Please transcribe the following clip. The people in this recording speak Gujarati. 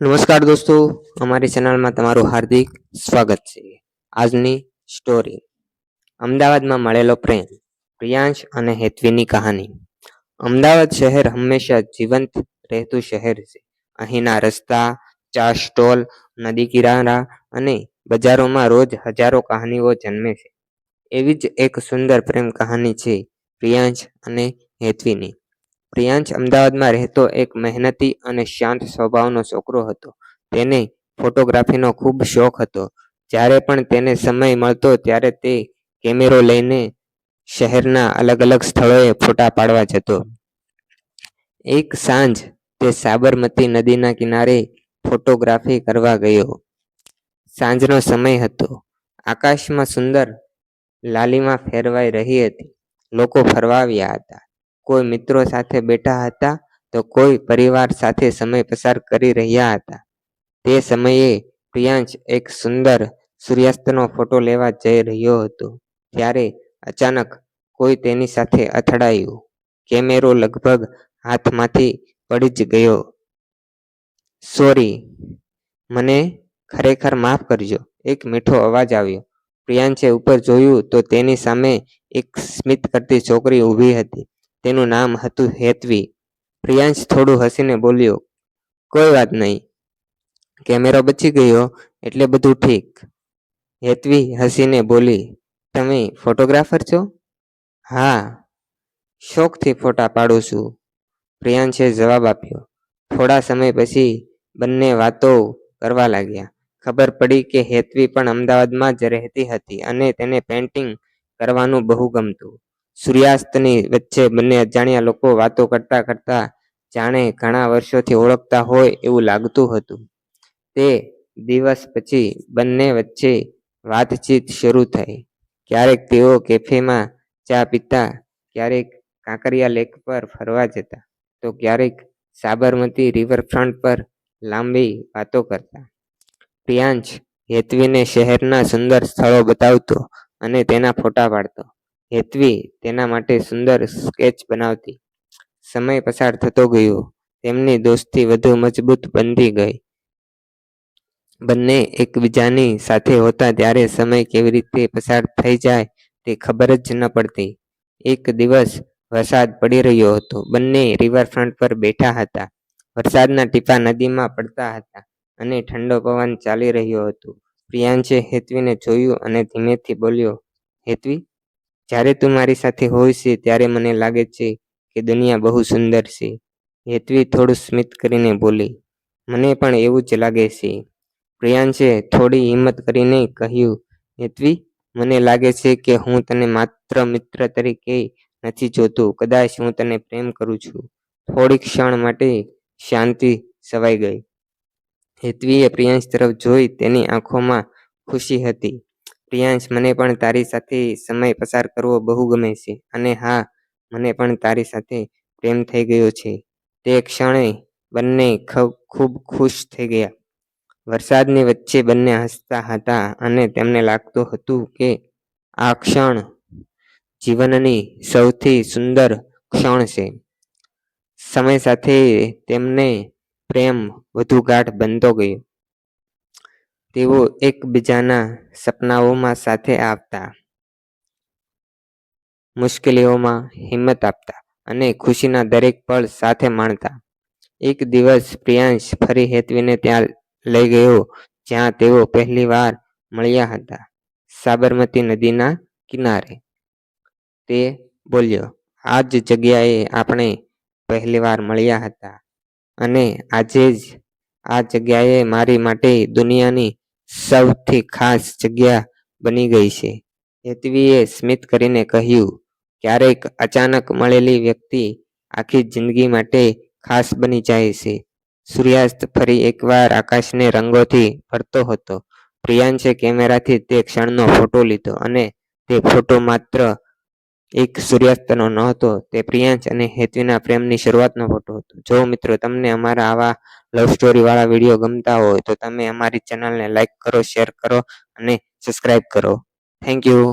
નમસ્કાર દોસ્તો, અમારી ચેનલમાં તમારું હાર્દિક સ્વાગત છે. આજની સ્ટોરી અમદાવાદમાં મળેલો પ્રેમ, પ્રિયાંશ અને હેતવીની કહાની. અમદાવાદ શહેર હંમેશા જીવંત રહેતું શહેર છે. અહીંના રસ્તા, ચા સ્ટોલ, નદી કિનારા અને બજારોમાં રોજ હજારો કહાનીઓ જન્મે છે. એવી જ એક સુંદર પ્રેમ કહાની છે પ્રિયાંશ અને હેતવીની. પ્રિયાંશ અમદાવાદમાં રહેતો એક મહેનતી અને શાંત સ્વભાવનો છોકરો હતો. તેને ફોટોગ્રાફીનો ખૂબ શોખ હતો. જ્યારે પણ તેને સમય મળતો ત્યારે તે કેમેરો લઈને શહેરના અલગ અલગ સ્થળોએ ફોટા પાડવા જતો. એક સાંજ તે સાબરમતી નદીના કિનારે ફોટોગ્રાફી કરવા ગયો. સાંજનો સમય હતો. આકાશમાં સુંદર લાલીમા ફેરવાઈ રહી હતી. લોકો ફરવા આવ્યા હતા. કોઈ મિત્રો સાથે બેઠા હતા તો કોઈ પરિવાર સાથે સમય પસાર કરી રહ્યા હતા. તે સમયે પ્રિયાંશ એક સુંદર સૂર્યાસ્તનો ફોટો લેવા જઈ રહ્યો હતો. ત્યારે અચાનક કોઈ તેની સાથે અથડાયું. કેમેરો લગભગ હાથમાંથી પડી જ ગયો. સોરી, મને ખરેખર માફ કરજો, એક મીઠો અવાજ આવ્યો. પ્રિયાંશે ઉપર જોયું તો તેની સામે એક સ્મિત કરતી છોકરી ઊભી હતી. તેનું નામ હતું હેતવી. પ્રિયાંશ થોડું હસીને બોલ્યો, કોઈ વાત નહીં, કેમેરો બચી ગયો એટલે બધું ઠીક. હેતવી હસીને બોલી, તમે ફોટોગ્રાફર છો? હા, શોખથી ફોટા પાડું છું, પ્રિયાંશે જવાબ આપ્યો. થોડા સમય પછી બંને વાતો કરવા લાગ્યા. ખબર પડી કે હેતવી પણ અમદાવાદમાં જ રહેતી હતી અને તેને પેઇન્ટિંગ કરવાનું બહુ ગમતું. સૂર્યાસ્તની વચ્ચે બંને અજાણ્યા લોકો વાતો કરતા કરતા જાણે ઘણા વર્ષોથી ઓળખતા હોય એવું લાગતું હતું. તે દિવસ પછી બંને વચ્ચે વાતચીત શરૂ થઈ. ક્યારેક તેઓ કેફેમાં ચા પીતા, ક્યારેક કાંકરિયા લેક પર ફરવા જતા, તો ક્યારેક સાબરમતી રિવરફ્રન્ટ પર લાંબી વાતો કરતા. પ્રિયાંશ હેતવીને શહેરના સુંદર સ્થળો બતાવતો અને તેના ફોટા પાડતો. હેતવી તેના માટે સુંદર સ્કેચ બનાવતી. સમય પસાર થતો ગયો. તેમની દોસ્તી વધુ મજબૂત બનતી ગઈ. બંને એકબીજાની સાથે હોતા ત્યારે સમય કેવી રીતે પસાર થઈ જાય તે ખબર જ ન પડતી. એક દિવસ વરસાદ પડી રહ્યો હતો. બંને રિવરફ્રન્ટ પર બેઠા હતા. વરસાદના ટીપા નદીમાં પડતા હતા અને ઠંડો પવન ચાલી રહ્યો હતો. પ્રિયાંશે હેતવીને જોયું અને ધીમેથી બોલ્યો, હેતવી, જ્યારે તું મારી સાથે હોય છે ત્યારે મને લાગે છે કે દુનિયા બહુ સુંદર છે. હેતવી થોડું સ્મિત કરીને બોલી, મને પણ એવું જ લાગે છે. પ્રિયાંશે થોડી હિંમત કરીને કહ્યું, હેતવી, મને લાગે છે કે હું તને માત્ર મિત્ર તરીકે નથી જોતું, કદાચ હું તને પ્રેમ કરું છું. થોડી ક્ષણ માટે શાંતિ છવાઈ ગઈ. હેતવીએ પ્રિયાંશ તરફ જોઈ. તેની આંખોમાં ખુશી હતી. પ્રિયાંશ, મને પણ તારી સાથે સમય પસાર કરવો બહુ ગમે છે. અને હા, મને પણ તારી સાથે પ્રેમ થઈ ગયો છે. તે ક્ષણે બંને ખૂબ ખુશ થઈ ગયા. વરસાદની વચ્ચે બંને હસતા હતા અને તેમને લાગતું હતું કે આ ક્ષણ જીવનની સૌથી સુંદર ક્ષણ છે. સમય સાથે તેમને પ્રેમ વધુ ગાઢ બનતો ગયો. તેઓ એકબીજાના સપનાઓમાં સાથે આવતા, મુશ્કેલીઓમાં હિંમત આપતા અને ખુશીના દરેક પળ સાથે માણતા. એક દિવસ પ્રિયાંશ ફરી હેતવીને ત્યાં લઈ ગયો જ્યાં તેઓ પહેલી વાર મળ્યા હતા, સાબરમતી નદીના કિનારે. તે બોલ્યો, આ જ જગ્યાએ આપણે પહેલી વાર મળ્યા હતા અને આજે જ આ જગ્યાએ મારી માટે દુનિયાની સૌથી ખાસ જગ્યા બની ગઈ છે. હેતવીએ સ્મિત કરીને કહ્યું, ક્યારેક અચાનક મળેલી વ્યક્તિ આખી જિંદગી માટે ખાસ બની જાય છે. સૂર્યાસ્ત ફરી એકવાર આકાશને રંગોથી ભરતો હતો. પ્રિયાંશે કેમેરાથી તે ક્ષણનો ફોટો લીધો અને તે ફોટો માત્ર એક સૂર્યાસ્તનો નહોતો, તે પ્રિયાંશ અને હેતવીના પ્રેમની શરૂઆતનો ફોટો હતો. જો મિત્રો તમને અમારા આવા લવ સ્ટોરી વાળા વિડીયો ગમતા હોય તો તમે અમારી ચેનલને લાઈક કરો, શેર કરો અને સબસ્ક્રાઈબ કરો. Thank you.